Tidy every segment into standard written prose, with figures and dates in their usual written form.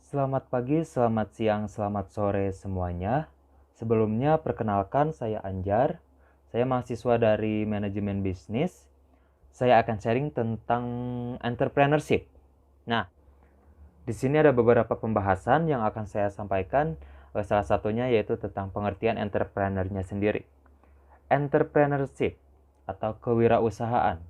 Selamat pagi, selamat siang, selamat sore semuanya. Sebelumnya perkenalkan saya Anjar. Saya mahasiswa dari manajemen bisnis. Saya akan sharing tentang entrepreneurship. Nah, di sini ada beberapa pembahasan yang akan saya sampaikan. Salah satunya yaitu tentang pengertian entrepreneurnya sendiri. Entrepreneurship atau kewirausahaan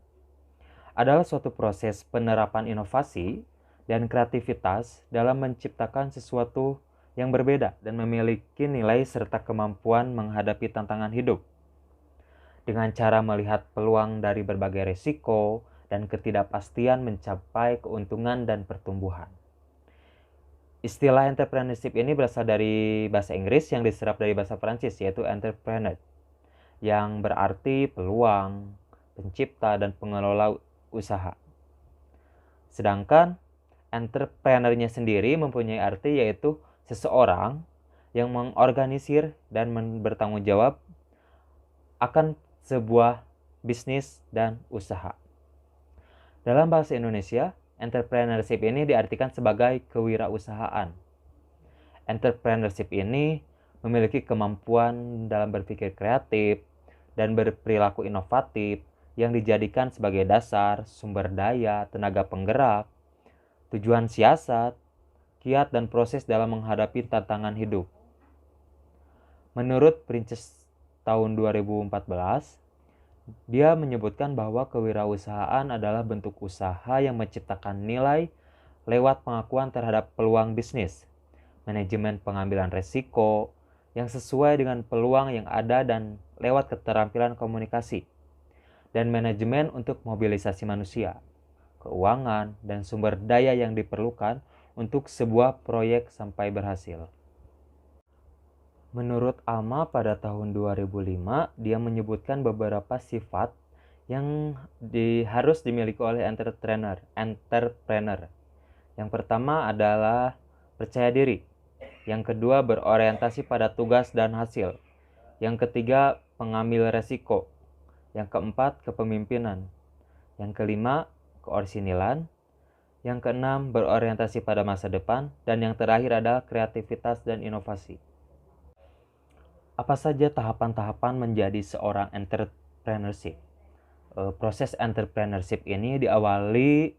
adalah suatu proses penerapan inovasi dan kreativitas dalam menciptakan sesuatu yang berbeda dan memiliki nilai serta kemampuan menghadapi tantangan hidup. Dengan cara melihat peluang dari berbagai risiko dan ketidakpastian mencapai keuntungan dan pertumbuhan. Istilah entrepreneurship ini berasal dari bahasa Inggris yang diserap dari bahasa Prancis, yaitu entrepreneur, yang berarti peluang, pencipta, dan pengelola usaha. Sedangkan entrepreneurnya sendiri mempunyai arti yaitu seseorang yang mengorganisir dan bertanggung jawab akan sebuah bisnis dan usaha. Dalam bahasa Indonesia, entrepreneurship ini diartikan sebagai kewirausahaan. Entrepreneurship ini memiliki kemampuan dalam berpikir kreatif dan berperilaku inovatif yang dijadikan sebagai dasar, sumber daya, tenaga penggerak, tujuan siasat, kiat dan proses dalam menghadapi tantangan hidup. Menurut Princes tahun 2014, dia menyebutkan bahwa kewirausahaan adalah bentuk usaha yang menciptakan nilai lewat pengakuan terhadap peluang bisnis, manajemen pengambilan resiko yang sesuai dengan peluang yang ada dan lewat keterampilan komunikasi, dan manajemen untuk mobilisasi manusia, keuangan, dan sumber daya yang diperlukan untuk sebuah proyek sampai berhasil. Menurut Alma pada tahun 2005, dia menyebutkan beberapa sifat yang harus dimiliki oleh entrepreneur. Yang pertama adalah percaya diri. Yang kedua berorientasi pada tugas dan hasil. Yang ketiga pengambil resiko. Yang keempat kepemimpinan. Yang kelima keorisinilan. Yang keenam berorientasi pada masa depan. Dan yang terakhir adalah kreativitas dan inovasi. Apa saja tahapan-tahapan menjadi seorang entrepreneurship? Proses entrepreneurship ini diawali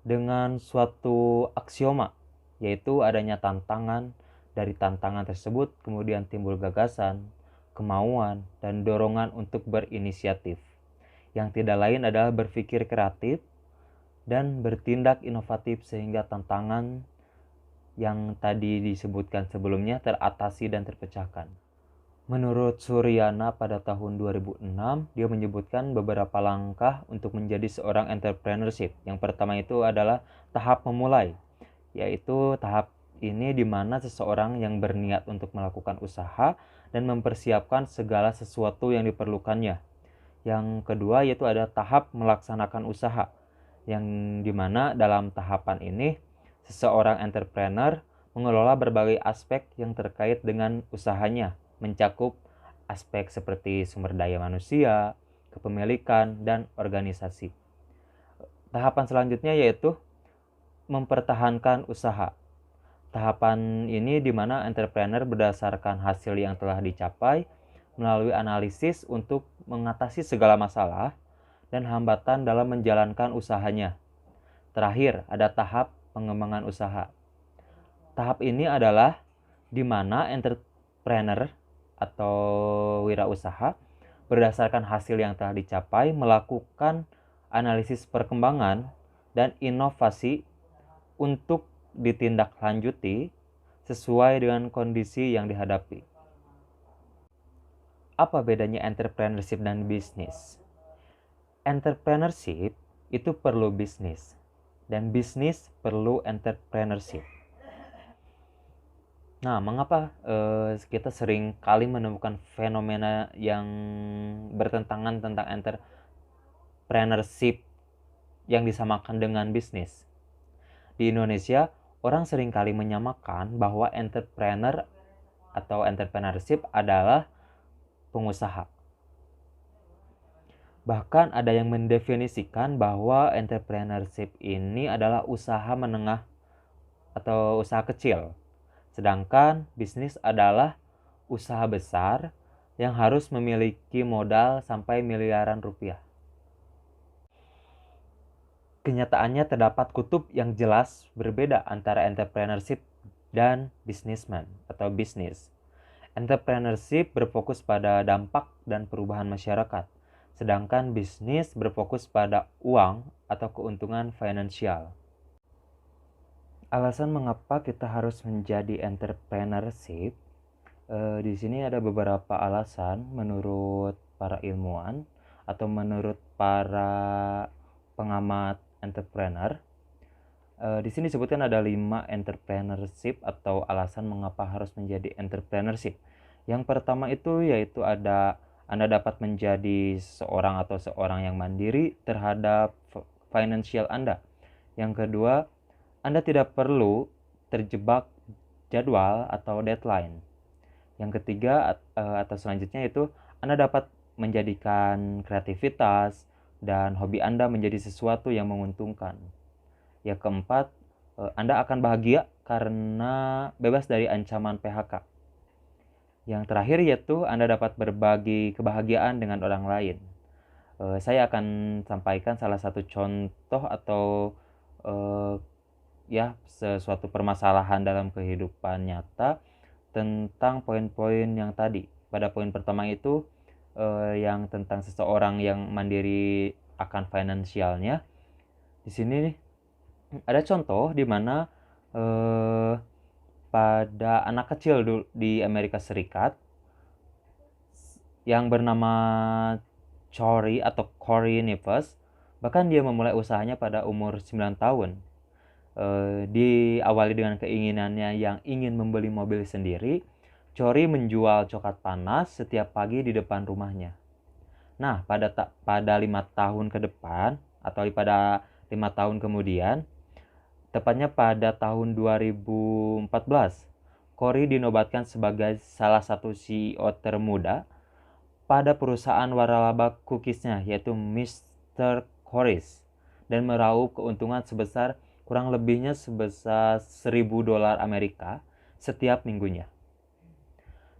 dengan suatu aksioma, yaitu adanya tantangan. Dari tantangan tersebut kemudian timbul gagasan, kemauan, dan dorongan untuk berinisiatif. Yang tidak lain adalah berpikir kreatif dan bertindak inovatif sehingga tantangan yang tadi disebutkan sebelumnya teratasi dan terpecahkan. Menurut Suryana pada tahun 2006, dia menyebutkan beberapa langkah untuk menjadi seorang entrepreneurship. Yang pertama itu adalah tahap memulai, yaitu tahap ini di mana seseorang yang berniat untuk melakukan usaha dan mempersiapkan segala sesuatu yang diperlukannya. Yang kedua yaitu ada tahap melaksanakan usaha, yang di mana dalam tahapan ini seseorang entrepreneur mengelola berbagai aspek yang terkait dengan usahanya, mencakup aspek seperti sumber daya manusia, kepemilikan, dan organisasi. Tahapan selanjutnya yaitu mempertahankan usaha. Tahapan ini di mana entrepreneur berdasarkan hasil yang telah dicapai melalui analisis untuk mengatasi segala masalah dan hambatan dalam menjalankan usahanya. Terakhir, ada tahap pengembangan usaha. Tahap ini adalah di mana entrepreneur atau wirausaha berdasarkan hasil yang telah dicapai melakukan analisis perkembangan dan inovasi untuk ditindaklanjuti sesuai dengan kondisi yang dihadapi. Apa bedanya entrepreneurship dan bisnis? Entrepreneurship itu perlu bisnis dan bisnis perlu entrepreneurship. Nah, mengapa kita sering kali menemukan fenomena yang bertentangan tentang entrepreneurship yang disamakan dengan bisnis? Di Indonesia, orang sering kali menyamakan bahwa entrepreneur atau entrepreneurship adalah pengusaha. Bahkan ada yang mendefinisikan bahwa entrepreneurship ini adalah usaha menengah atau usaha kecil. Sedangkan bisnis adalah usaha besar yang harus memiliki modal sampai miliaran rupiah. Kenyataannya terdapat kutub yang jelas berbeda antara entrepreneurship dan businessman atau bisnis. Entrepreneurship berfokus pada dampak dan perubahan masyarakat, sedangkan bisnis berfokus pada uang atau keuntungan finansial. Alasan mengapa kita harus menjadi entrepreneurship, di sini ada beberapa alasan menurut para ilmuwan atau menurut para pengamat entrepreneur. Di sini disebutkan ada 5 entrepreneurship atau alasan mengapa harus menjadi entrepreneurship. Yang pertama itu yaitu Anda dapat menjadi seorang yang mandiri terhadap financial Anda. Yang kedua, Anda tidak perlu terjebak jadwal atau deadline. Yang ketiga atau selanjutnya itu Anda dapat menjadikan kreativitas dan hobi Anda menjadi sesuatu yang menguntungkan. Yang keempat, Anda akan bahagia karena bebas dari ancaman PHK. Yang terakhir yaitu Anda dapat berbagi kebahagiaan dengan orang lain. Saya akan sampaikan salah satu contoh atau sesuatu permasalahan dalam kehidupan nyata tentang poin-poin yang tadi. Pada poin pertama itu yang tentang seseorang yang mandiri akan finansialnya. Di sini ada contoh di mana pada anak kecil di Amerika Serikat yang bernama Corey Nivers, bahkan dia memulai usahanya pada umur 9 tahun. Diawali dengan keinginannya yang ingin membeli mobil sendiri. Corey menjual coklat panas setiap pagi di depan rumahnya. Nah, pada 5 tahun ke depan atau pada 5 tahun kemudian, tepatnya pada tahun 2014, Corey dinobatkan sebagai salah satu CEO termuda pada perusahaan waralaba cookiesnya, yaitu Mr. Corey's, dan meraup keuntungan kurang lebihnya sebesar $1.000 Amerika setiap minggunya.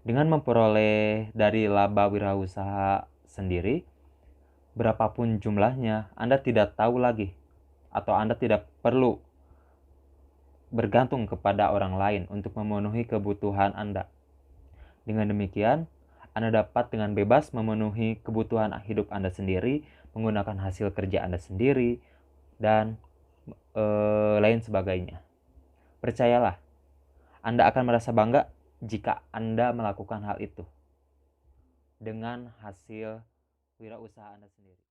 Dengan memperoleh dari laba wirausaha sendiri, berapapun jumlahnya, Anda tidak tahu lagi atau Anda tidak perlu bergantung kepada orang lain untuk memenuhi kebutuhan Anda. Dengan demikian, Anda dapat dengan bebas memenuhi kebutuhan hidup Anda sendiri, menggunakan hasil kerja Anda sendiri, dan lain sebagainya. Percayalah, Anda akan merasa bangga jika Anda melakukan hal itu dengan hasil wirausaha Anda sendiri.